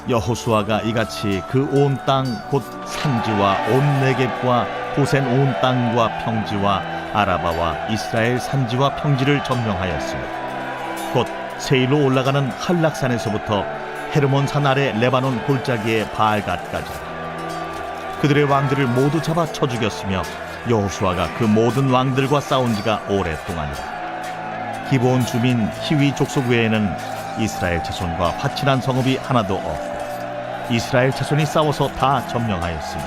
여호수아가 이같이 그 온 땅 곧 산지와 온 네겝과 고센 온 땅과 평지와 아라바와 이스라엘 산지와 평지를 점령하였으며 곧 세일로 올라가는 한락산에서부터 헤르몬산 아래 레바논 골짜기의 바알갓까지 그들의 왕들을 모두 잡아 쳐 죽였으며 여호수아가 그 모든 왕들과 싸운 지가 오랫동안이라. 기브온 주민 히위 족속 외에는 이스라엘 자손과 화친한 성읍이 하나도 없고 이스라엘 자손이 싸워서 다 점령하였으며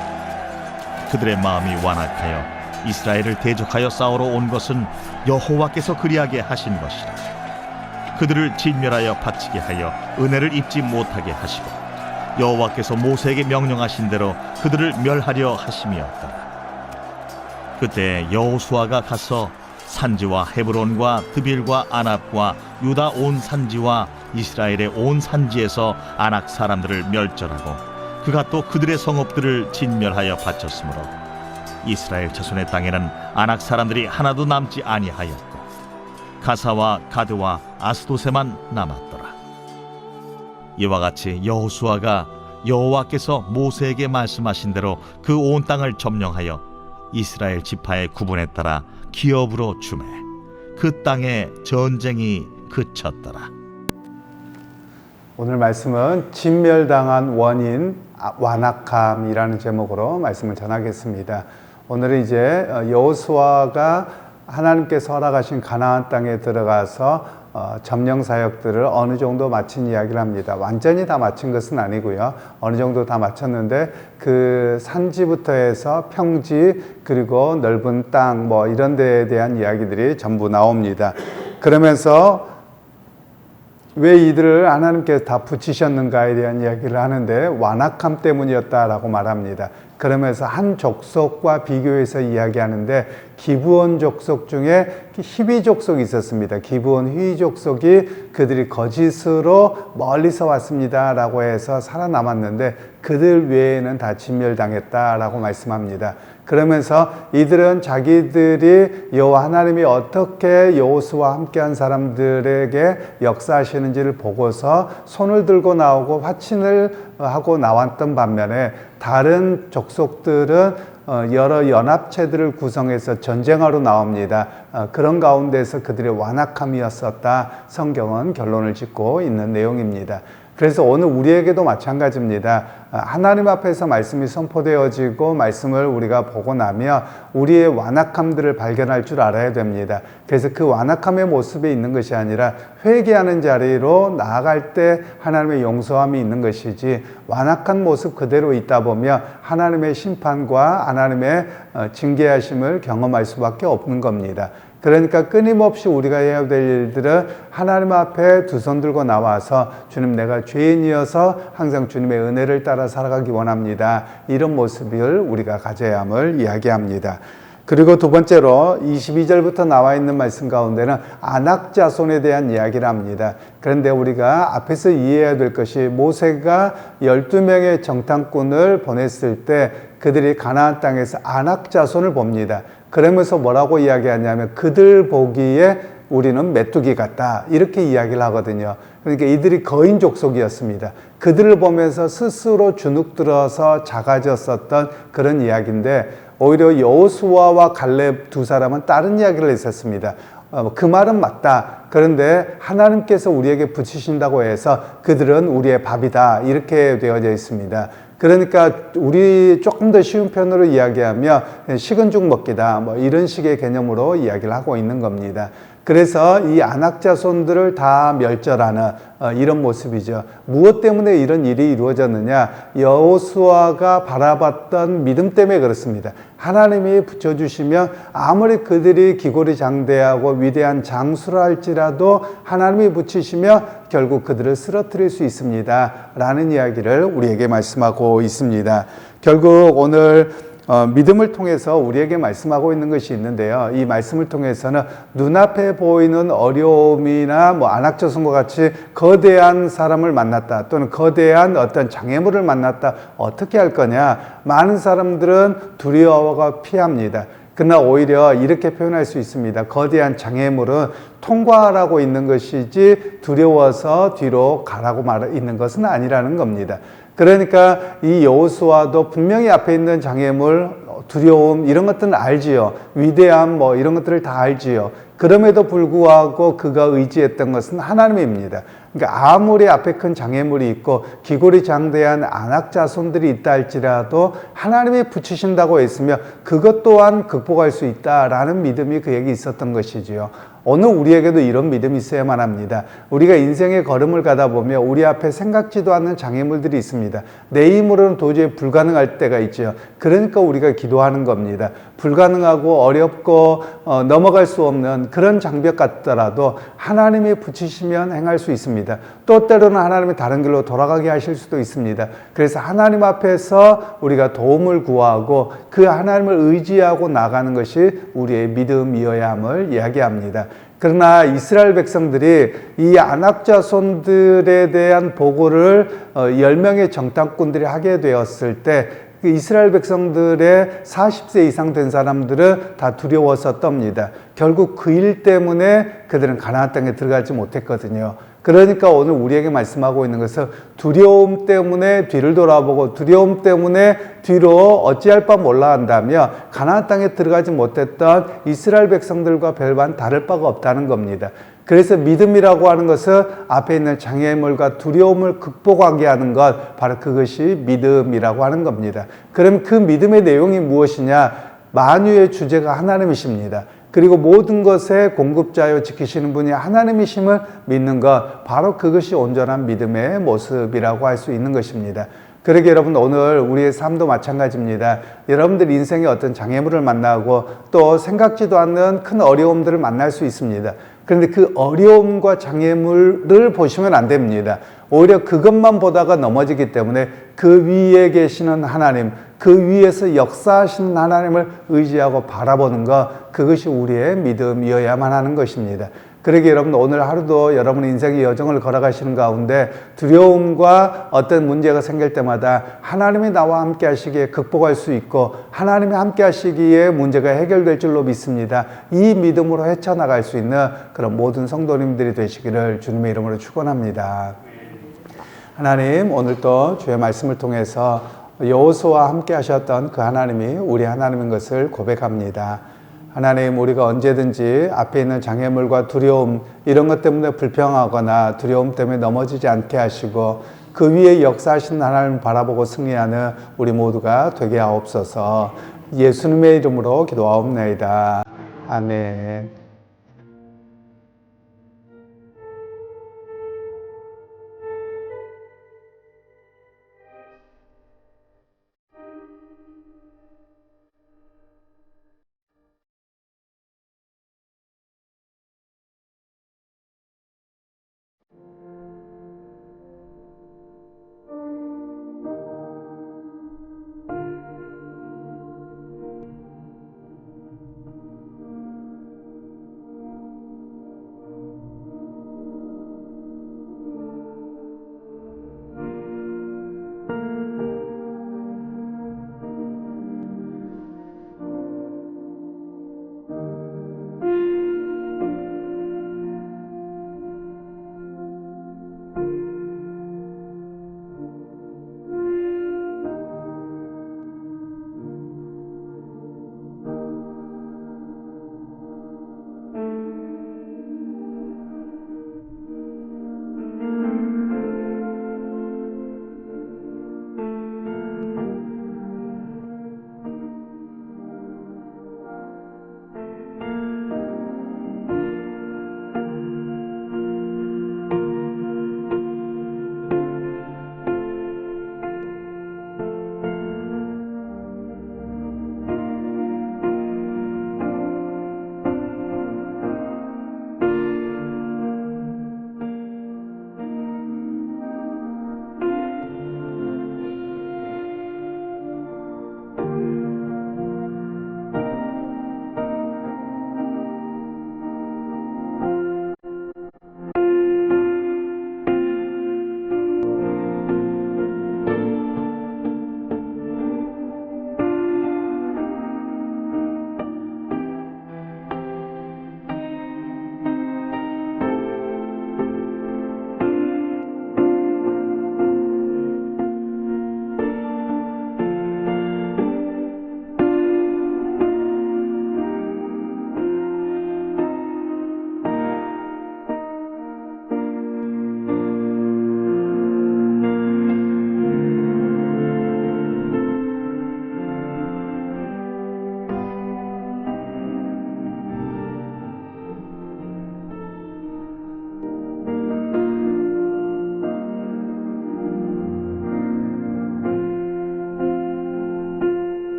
그들의 마음이 완악하여 이스라엘을 대적하여 싸우러 온 것은 여호와께서 그리하게 하신 것이라. 그들을 진멸하여 바치게 하여 은혜를 입지 못하게 하시고 여호와께서 모세에게 명령하신 대로 그들을 멸하려 하심이었더라. 그때 여호수아가 가서 산지와 헤브론과 드빌과 아납과 유다 온 산지와 이스라엘의 온 산지에서 아낙 사람들을 멸절하고 그가 또 그들의 성읍들을 진멸하여 바쳤으므로 이스라엘 자손의 땅에는 아낙 사람들이 하나도 남지 아니하였고 가사와 가드와 아스도세만 남았더라. 이와 같이 여호수아가 여호와께서 모세에게 말씀하신 대로 그 온 땅을 점령하여 이스라엘 지파의 구분에 따라 기업으로 주매 그 땅에 전쟁이 그쳤더라. 오늘 말씀은 진멸당한 원인 완악함이라는 제목으로 말씀을 전하겠습니다. 오늘은 이제 여호수아가 하나님께서 허락하신 가나안 땅에 들어가서 점령 사역들을 어느 정도 마친 이야기를 합니다. 완전히 다 마친 것은 아니고요. 어느 정도 다 마쳤는데 그 산지부터 해서 평지 그리고 넓은 땅 뭐 이런 데에 대한 이야기들이 전부 나옵니다. 그러면서 왜 이들을 하나님께서 다 붙이셨는가에 대한 이야기를 하는데 완악함 때문이었다라고 말합니다. 그러면서 한 족속과 비교해서 이야기하는데 기브온 족속 중에 히위 족속이 있었습니다. 기브온 히위 족속이 그들이 거짓으로 멀리서 왔습니다라고 해서 살아남았는데 그들 외에는 다 진멸당했다라고 말씀합니다. 그러면서 이들은 자기들이 여호와 하나님이 어떻게 여호수아와 함께한 사람들에게 역사하시는지를 보고서 손을 들고 나오고 화친을 하고 나왔던 반면에 다른 족속들은 여러 연합체들을 구성해서 전쟁하러 나옵니다. 그런 가운데서 그들의 완악함이었었다. 성경은 결론을 짓고 있는 내용입니다. 그래서 오늘 우리에게도 마찬가지입니다. 하나님 앞에서 말씀이 선포되어지고 말씀을 우리가 보고 나면 우리의 완악함들을 발견할 줄 알아야 됩니다. 그래서 그 완악함의 모습에 있는 것이 아니라 회개하는 자리로 나아갈 때 하나님의 용서함이 있는 것이지 완악한 모습 그대로 있다 보면 하나님의 심판과 하나님의 징계하심을 경험할 수밖에 없는 겁니다. 그러니까 끊임없이 우리가 해야 될 일들은 하나님 앞에 두 손 들고 나와서 주님 내가 죄인이어서 항상 주님의 은혜를 따라 살아가기 원합니다. 이런 모습을 우리가 가져야 함을 이야기합니다. 그리고 두 번째로 22절부터 나와 있는 말씀 가운데는 아낙 자손에 대한 이야기를 합니다. 그런데 우리가 앞에서 이해해야 될 것이 모세가 12명의 정탐꾼을 보냈을 때 그들이 가나안 땅에서 아낙 자손을 봅니다. 그러면서 뭐라고 이야기하냐면 그들 보기에 우리는 메뚜기 같다 이렇게 이야기를 하거든요. 그러니까 이들이 거인 족속이었습니다. 그들을 보면서 스스로 주눅들어서 작아졌었던 그런 이야기인데 오히려 여호수아와 갈렙 두 사람은 다른 이야기를 했었습니다. 그 말은 맞다. 그런데 하나님께서 우리에게 붙이신다고 해서 그들은 우리의 밥이다 이렇게 되어져 있습니다. 그러니까 우리 조금 더 쉬운 편으로 이야기하면 식은 죽 먹기다 뭐 이런 식의 개념으로 이야기를 하고 있는 겁니다. 그래서 이 아낙 자손들을 다 멸절하는 이런 모습이죠. 무엇 때문에 이런 일이 이루어졌느냐? 여호수아가 바라봤던 믿음 때문에 그렇습니다. 하나님이 붙여주시면 아무리 그들이 기골이 장대하고 위대한 장수를 할지라도 하나님이 붙이시면 결국 그들을 쓰러뜨릴 수 있습니다. 라는 이야기를 우리에게 말씀하고 있습니다. 결국 오늘 믿음을 통해서 우리에게 말씀하고 있는 것이 있는데요. 이 말씀을 통해서는 눈앞에 보이는 어려움이나 아낙 자손과 같이 거대한 사람을 만났다 또는 거대한 어떤 장애물을 만났다 어떻게 할 거냐? 많은 사람들은 두려워가 피합니다. 그러나 오히려 이렇게 표현할 수 있습니다. 거대한 장애물은 통과하라고 있는 것이지 두려워서 뒤로 가라고 있는 것은 아니라는 겁니다. 그러니까 이 여호수아도 분명히 앞에 있는 장애물, 두려움 이런 것들은 알지요. 위대함 뭐 이런 것들을 다 알지요. 그럼에도 불구하고 그가 의지했던 것은 하나님입니다. 그러니까 아무리 앞에 큰 장애물이 있고 기골이 장대한 안악 자손들이 있다 할지라도 하나님이 붙이신다고 했으며 그것 또한 극복할 수 있다라는 믿음이 그에게 있었던 것이지요. 오늘 우리에게도 이런 믿음이 있어야만 합니다. 우리가 인생의 걸음을 가다 보면 우리 앞에 생각지도 않는 장애물들이 있습니다. 내 힘으로는 도저히 불가능할 때가 있죠. 그러니까 우리가 기도하는 겁니다. 불가능하고 어렵고 넘어갈 수 없는 그런 장벽 같더라도 하나님이 붙이시면 행할 수 있습니다. 또 때로는 하나님이 다른 길로 돌아가게 하실 수도 있습니다. 그래서 하나님 앞에서 우리가 도움을 구하고 그 하나님을 의지하고 나가는 것이 우리의 믿음이어야 함을 이야기합니다. 그러나 이스라엘 백성들이 이 안악 자손들에 대한 보고를 10명의 정탐꾼들이 하게 되었을 때 이스라엘 백성들의 40세 이상 된 사람들은 다 두려워서 떱니다. 결국 그 일 때문에 그들은 가나안 땅에 들어가지 못했거든요. 그러니까 오늘 우리에게 말씀하고 있는 것은 두려움 때문에 뒤를 돌아보고 두려움 때문에 뒤로 어찌할 바 몰라 한다며 가나안 땅에 들어가지 못했던 이스라엘 백성들과 별반 다를 바가 없다는 겁니다. 그래서 믿음이라고 하는 것은 앞에 있는 장애물과 두려움을 극복하게 하는 것, 바로 그것이 믿음이라고 하는 겁니다. 그럼 그 믿음의 내용이 무엇이냐? 만유의 주제가 하나님이십니다. 그리고 모든 것의 공급자요 지키시는 분이 하나님이심을 믿는 것, 바로 그것이 온전한 믿음의 모습이라고 할 수 있는 것입니다. 그러게 여러분, 오늘 우리의 삶도 마찬가지입니다. 여러분들 인생에 어떤 장애물을 만나고 또 생각지도 않는 큰 어려움들을 만날 수 있습니다. 그런데 그 어려움과 장애물을 보시면 안 됩니다. 오히려 그것만 보다가 넘어지기 때문에 그 위에 계시는 하나님, 그 위에서 역사하시는 하나님을 의지하고 바라보는 것, 그것이 우리의 믿음이어야만 하는 것입니다. 그러기에 여러분, 오늘 하루도 여러분의 인생의 여정을 걸어가시는 가운데 두려움과 어떤 문제가 생길 때마다 하나님이 나와 함께 하시기에 극복할 수 있고 하나님이 함께 하시기에 문제가 해결될 줄로 믿습니다. 이 믿음으로 헤쳐나갈 수 있는 그런 모든 성도님들이 되시기를 주님의 이름으로 축원합니다. 하나님, 오늘도 주의 말씀을 통해서 여호수아와 함께 하셨던 그 하나님이 우리 하나님인 것을 고백합니다. 하나님, 우리가 언제든지 앞에 있는 장애물과 두려움 이런 것 때문에 불평하거나 두려움 때문에 넘어지지 않게 하시고 그 위에 역사하신 하나님을 바라보고 승리하는 우리 모두가 되게 하옵소서. 예수님의 이름으로 기도하옵나이다. 아멘.